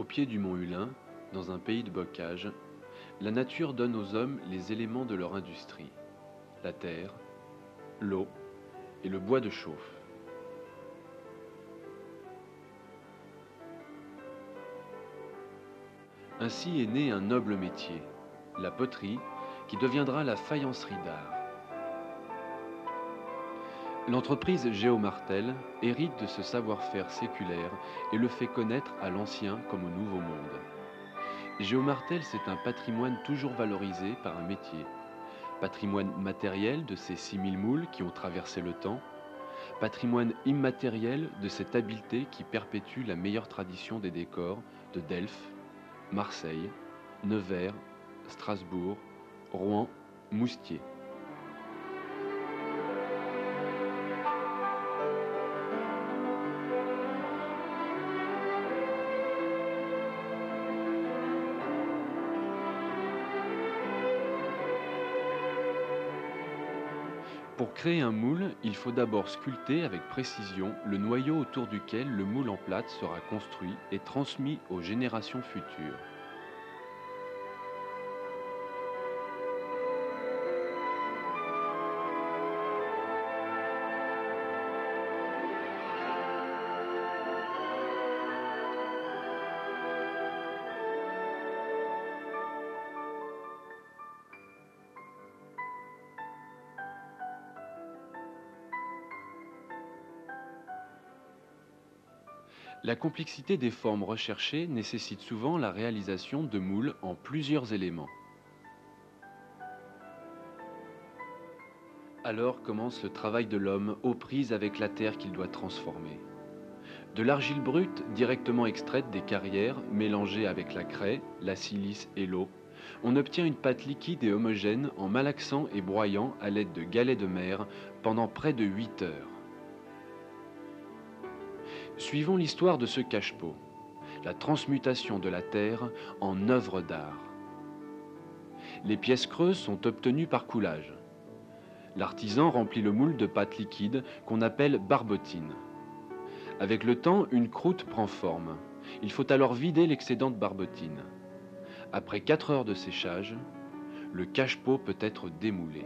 Au pied du mont Hulin, dans un pays de bocage, la nature donne aux hommes les éléments de leur industrie, la terre, l'eau et le bois de chauffe. Ainsi est né un noble métier, la poterie, qui deviendra la faïencerie d'art. L'entreprise Géomartel hérite de ce savoir-faire séculaire et le fait connaître à l'Ancien comme au Nouveau Monde. Géomartel, c'est un patrimoine toujours valorisé par un métier. Patrimoine matériel de ces 6000 moules qui ont traversé le temps, patrimoine immatériel de cette habileté qui perpétue la meilleure tradition des décors de Delphes, Marseille, Nevers, Strasbourg, Rouen, Moustier. Pour créer un moule, il faut d'abord sculpter avec précision le noyau autour duquel le moule en plâtre sera construit et transmis aux générations futures. La complexité des formes recherchées nécessite souvent la réalisation de moules en plusieurs éléments. Alors commence le travail de l'homme aux prises avec la terre qu'il doit transformer. De l'argile brute directement extraite des carrières, mélangée avec la craie, la silice et l'eau, on obtient une pâte liquide et homogène en malaxant et broyant à l'aide de galets de mer pendant près de 8 heures. Suivons l'histoire de ce cache-pot, la transmutation de la terre en œuvre d'art. Les pièces creuses sont obtenues par coulage. L'artisan remplit le moule de pâte liquide qu'on appelle barbotine. Avec le temps, une croûte prend forme. Il faut alors vider l'excédent de barbotine. Après 4 heures de séchage, le cache-pot peut être démoulé.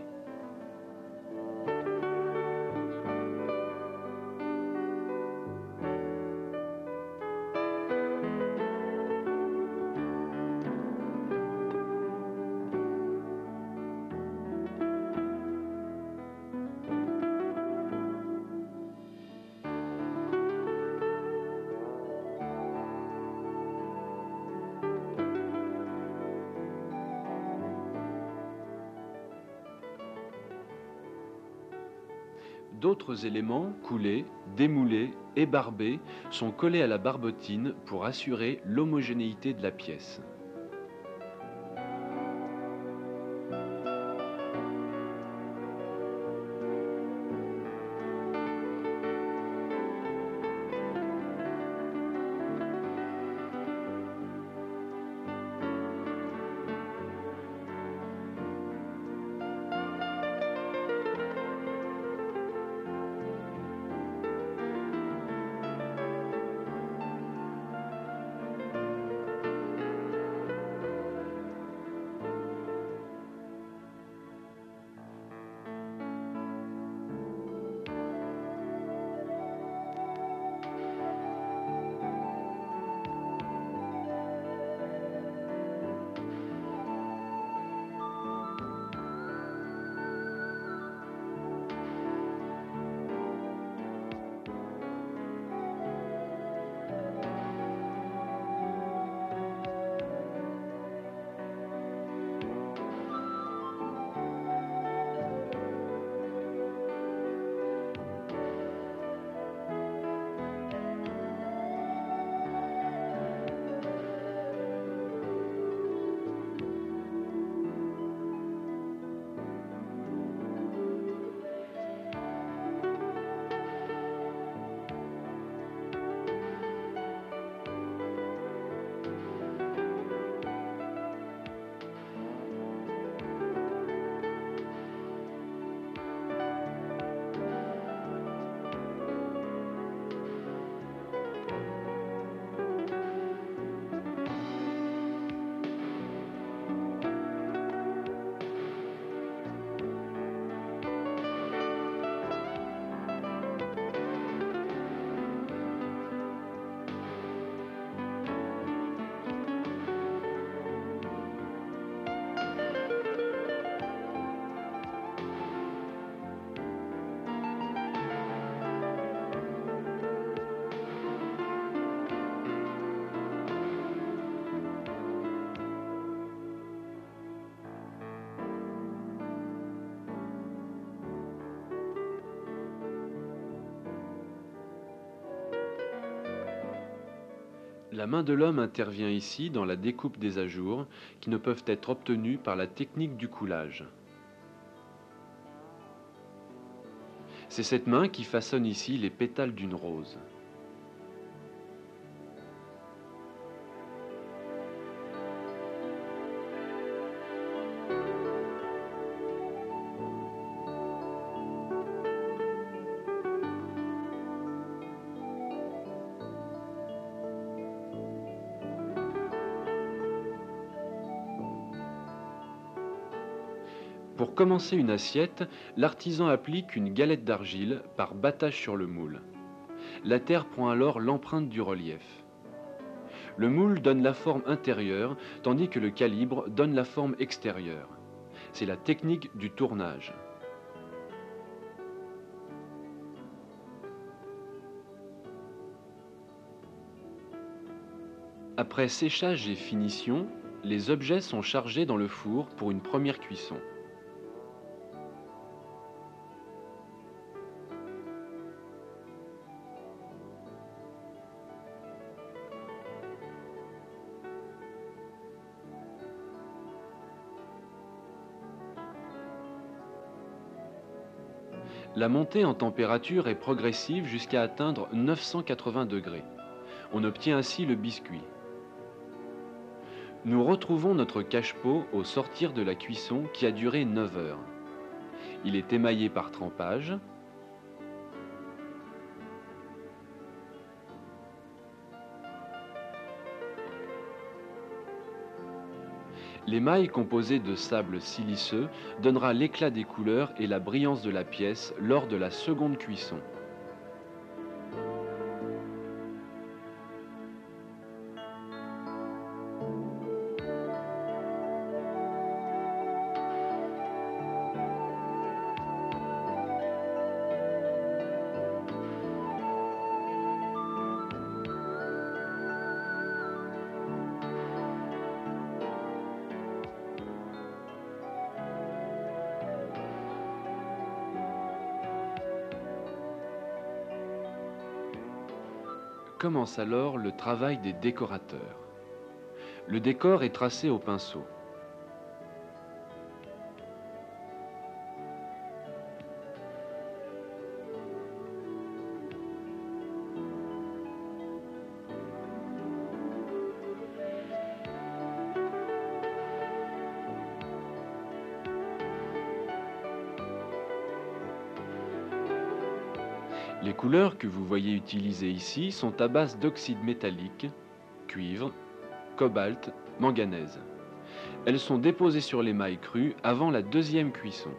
D'autres éléments, coulés, démoulés et barbés, sont collés à la barbotine pour assurer l'homogénéité de la pièce. La main de l'homme intervient ici dans la découpe des ajours qui ne peuvent être obtenus par la technique du coulage. C'est cette main qui façonne ici les pétales d'une rose. Pour commencer une assiette, l'artisan applique une galette d'argile par battage sur le moule. La terre prend alors l'empreinte du relief. Le moule donne la forme intérieure, tandis que le calibre donne la forme extérieure. C'est la technique du tournage. Après séchage et finition, les objets sont chargés dans le four pour une première cuisson. La montée en température est progressive jusqu'à atteindre 980 degrés. On obtient ainsi le biscuit. Nous retrouvons notre cache-pot au sortir de la cuisson qui a duré 9 heures. Il est émaillé par trempage. L'émail composé de sable siliceux donnera l'éclat des couleurs et la brillance de la pièce lors de la seconde cuisson. Commence alors le travail des décorateurs. Le décor est tracé au pinceau. Les couleurs que vous voyez utilisées ici sont à base d'oxyde métallique, cuivre, cobalt, manganèse. Elles sont déposées sur l'émail cru avant la deuxième cuisson.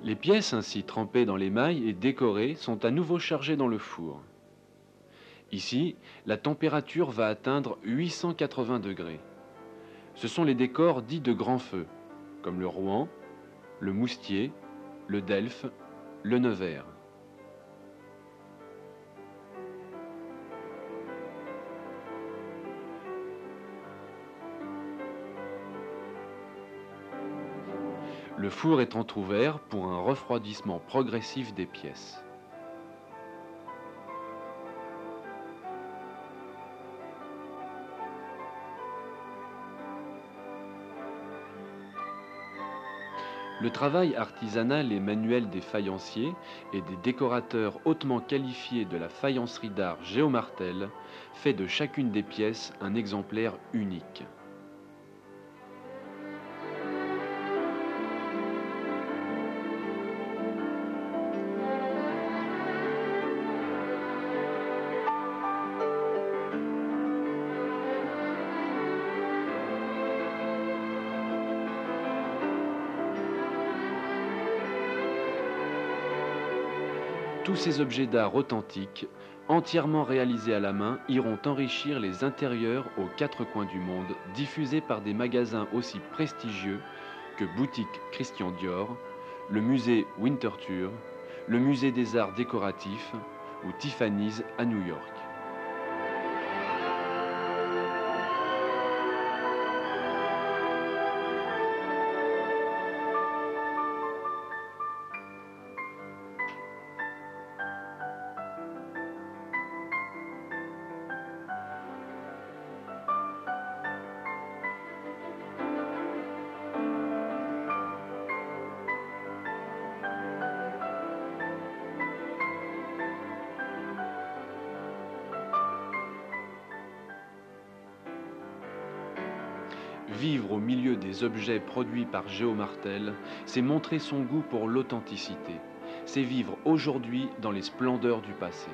Les pièces ainsi trempées dans l'émail et décorées sont à nouveau chargées dans le four. Ici, la température va atteindre 880 degrés. Ce sont les décors dits de grand feu, comme le Rouen, le Moustier, le Delfe, le Nevers. Le four est entrouvert pour un refroidissement progressif des pièces. Le travail artisanal et manuel des faïenciers et des décorateurs hautement qualifiés de la faïencerie d'art Géomartel fait de chacune des pièces un exemplaire unique. Tous ces objets d'art authentiques, entièrement réalisés à la main, iront enrichir les intérieurs aux quatre coins du monde, diffusés par des magasins aussi prestigieux que Boutique Christian Dior, le musée Winterthur, le musée des arts décoratifs ou Tiffany's à New York. Vivre au milieu des objets produits par Géo Martel, c'est montrer son goût pour l'authenticité. C'est vivre aujourd'hui dans les splendeurs du passé.